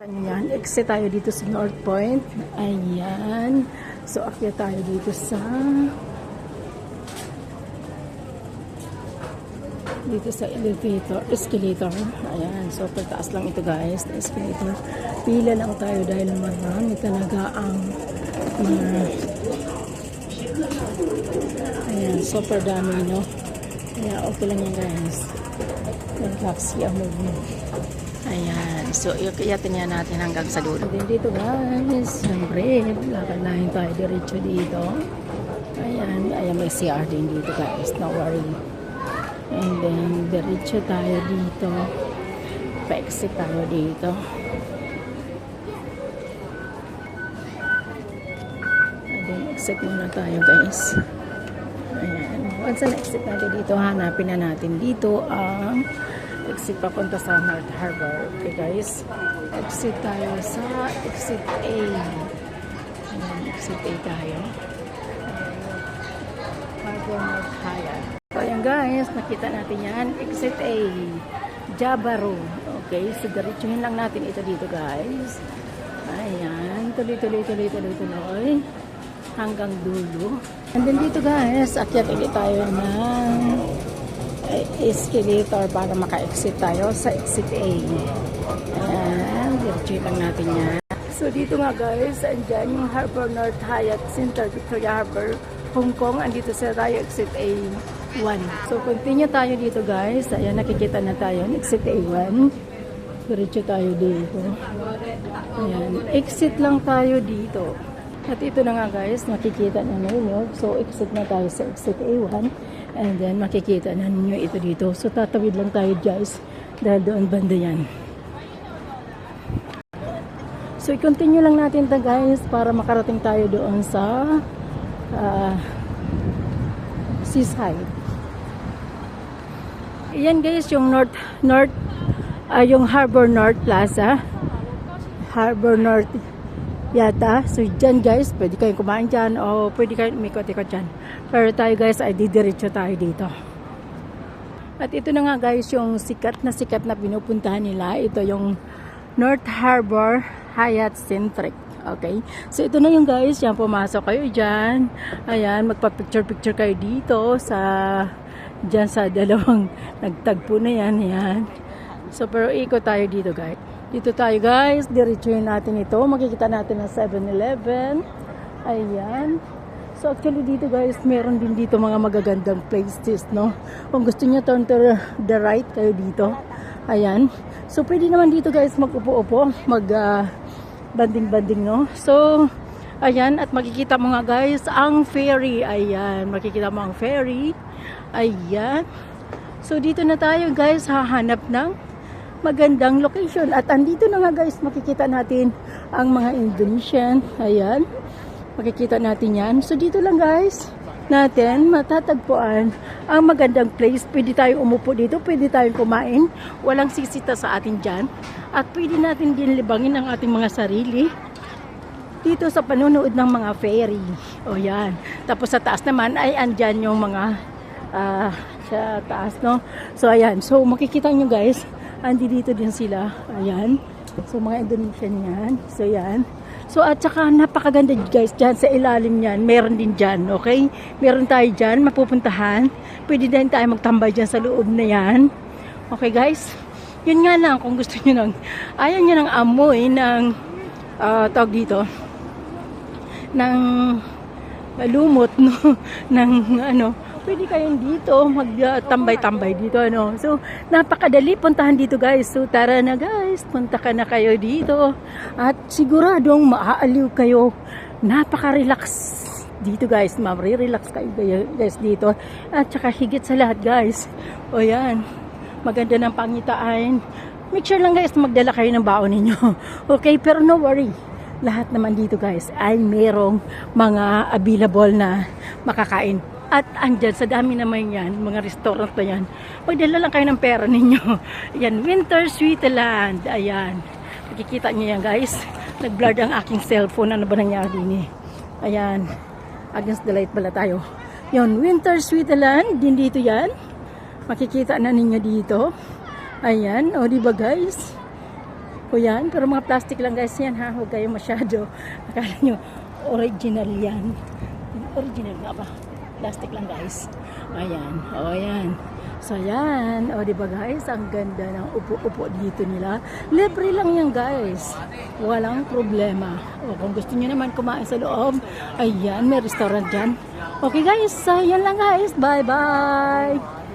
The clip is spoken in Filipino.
Ayan, exit tayo dito sa North Point. Ayan. So, akyat tayo dito sa escalator. Ayan. So, pagtaas lang ito guys, na escalator. Pila lang tayo dahil marami talaga ang mga ayan, super dami, no? Kaya okay lang yan guys. Relax yung movement. Ayan. So, iyakin niya natin hanggang sa dulo. Then dito guys, siyempre, lakad-lahin tayo diretso dito. Ayan. Ayan, may CR din dito guys. No worry. And then, diretso tayo dito. Pa-exit tayo dito. And then, exit muna tayo guys. Ayan. Once na exit natin dito, hanapin na natin dito ang exit papunta sa North Harbor. Okay guys, exit tayo sa exit A. Ayan, exit A tayo. Harbor North Hyatt. So ayan guys, nakita natin yan. Exit A, Jabba Road. Okay, so diretsuhin lang natin ito dito guys. Ayan, tuloy hanggang dulo. And then dito guys, akyat ulit tayo ng escalator para maka-exit tayo sa exit A. Ayan, diretsuhin lang natin yan. So dito nga guys, andyan yung Harbor North Hyatt Center, Victoria Harbor, Hong Kong. Andito sa tayo, exit A1. So continue tayo dito guys. Ayan, nakikita na tayo, exit A1. Diretso tayo dito. Ayan, exit lang tayo dito. At ito na nga guys, makikita na ninyo. So, exit na tayo sa exit A1. And then, makikita na ninyo ito dito. So, tatawid lang tayo guys. Dahil doon banda yan. So, i-continue lang natin ito guys para makarating tayo doon sa seaside. Ayan guys, yung yung Harbor North Plaza. Harbor North yata. So dyan guys, pwede kayong kumain dyan o pwede kayong umikot-ikot dyan. Pero tayo guys ay didiretso tayo dito. At ito na nga guys yung sikat na pinupuntahan nila. Ito yung North Harbor Hyatt Centric. Okay? So ito na yung guys, yan, pumasok kayo dyan. Ayan, magpa-picture kayo dito dyan sa dalawang nagtagpo na yan. Ayan. So pero ikot tayo dito guys. Dito tayo guys, diretsuhin natin ito. Makikita natin ang 7-Eleven. Ayan. So actually dito guys, meron din dito mga magagandang places, no? Kung gusto niyo turn to the right kayo dito. Ayan. So pwede naman dito guys mag-upo-upo, banding-banding, no? So ayan, at makikita mo nga guys ang ferry. Ayan, makikita mo ang ferry. Ayan. So dito na tayo guys, hahanap ng magandang location. At andito na nga guys, makikita natin ang mga Indonesian. Ayan, makikita natin yan. So dito lang guys natin matatagpuan ang magandang place. Pwede tayong umupo dito, pwede tayong kumain, walang sisita sa atin dyan. At pwede natin din libangin ang ating mga sarili dito sa panonood ng mga ferry. O yan. Tapos sa taas naman ay andyan yung mga sa taas, no? So ayan, so makikita nyo guys, andi dito din sila. Ayan. So mga Indonesian yan. So yan. So at saka napakaganda guys dyan sa ilalim yan. Meron din dyan. Okay? Meron tayo dyan mapupuntahan. Pwede din tayo magtambay dyan sa loob na yan. Okay guys? Yun nga lang kung gusto nyo ng ayaw nyo ng amoy ng tawag dito ng lumot, no? ng ano, pwede kayong dito magtambay-tambay dito, ano. So napakadali puntahan dito guys. So tara na guys, punta ka na kayo dito at siguradong maaaliw kayo. Napaka-relax dito guys, ma-relax kayo guys dito. At saka higit sa lahat guys, o yan, maganda ng pangitaan. Make sure lang guys magdala kayo ng baon ninyo. Okay, pero no worry, lahat naman dito guys ay merong mga available na makakain. At andyan, sa dami naman yan, mga restaurant na yan, magdala lang kayo ng pera ninyo. Ayan, Winter Switzerland. Ayan, makikita nyo yan guys. Nag-blur ang aking cellphone. Ano ba nangyari din eh? Ayan, against the light pala tayo. Yun, Winter Switzerland, din dito yan. Makikita na ninyo dito. Ayan, o diba guys? ko yan. Pero mga plastic lang guys yan ha. Huwag kayong masyado. Akala nyo, original yan. Original nga ba? Plastic lang guys. Ayan. O, ayan. So, ayan. O, diba guys? Ang ganda ng upo-upo dito nila. Libre lang yan guys. Walang problema. O, kung gusto nyo naman kumain sa loob, ayan, may restaurant dyan. Okay guys. So, yan lang guys. Bye-bye.